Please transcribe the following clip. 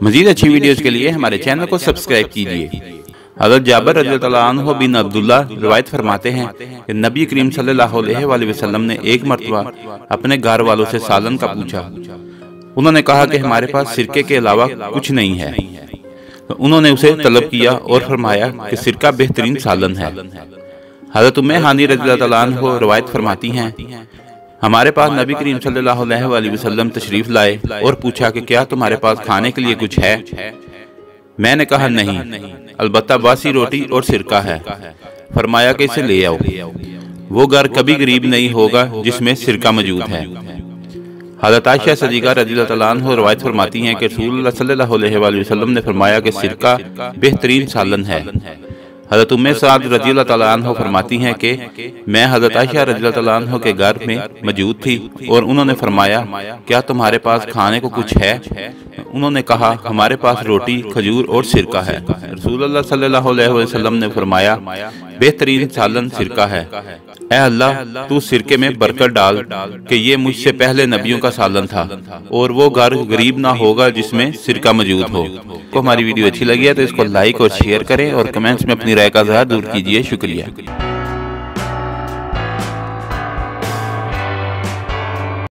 मजीद अच्छी वीडियोस के लिए हमारे चैनल को सब्सक्राइब कीजिए। हज़रत जाबिर रज़ियल्लाहु अन्हु बिन अब्दुल्लाह रिवायत फरमाते हैं कि नबी करीम सल्लल्लाहु अलैहि वसल्लम ने एक मरतबा अपने घर वालों से सालन का पूछा। उन्होंने कहा कि हमारे पास सिरके के अलावा कुछ नहीं है। तो उन्होंने उसे तलब किया और फरमाया कि सिरका बेहतरीन सालन है। हज़रत उम्मे हानी रज़ियल्लाहु अन्हा रिवायत फरमाती हैं, हमारे पास नबी करीम सल्लल्लाहु अलैहि वसल्लम तशरीफ लाए और पूछा कि क्या तुम्हारे पास खाने के लिए कुछ है। मैंने कहा नहीं, अलबत्ता बासी रोटी और सिरका है। फरमाया कि इसे ले आओ, वो घर कभी गरीब नहीं होगा जिसमें सिरका मौजूद है। हज़रत आयशा सदीक़ा रज़ियल्लाहु अन्हा रिवायत फरमाती हैं कि रसूलुल्लाह सल्लल्लाहु अलैहि वसल्लम ने फरमाया कि सिरका बेहतरीन सालन है। हज़रत उम्मे साद रज़ियल्लाहु अन्हा फरमाती हैं कि मैं हज़रत आयशा रज़ियल्लाहु अन्हा के घर में मौजूद थी और उन्होंने फरमाया, क्या तुम्हारे पास खाने को कुछ है। उन्होंने कहा, हमारे पास रोटी, खजूर और सिरका है। रसूलुल्लाह सल्लल्लाहु अलैहि वसल्लम ने फरमाया, बेहतरीन सालन सिरका है। ऐ अल्लाह, तू सिरके में बरकत डाल कि ये मुझसे पहले नबियों का सालन था और वो घर गरीब ना होगा जिसमें सिरका मौजूद हो। तो हमारी वीडियो अच्छी लगी है तो इसको लाइक और शेयर करें और कमेंट्स में अपनी राय का इज़हार जरूर कीजिए। शुक्रिया।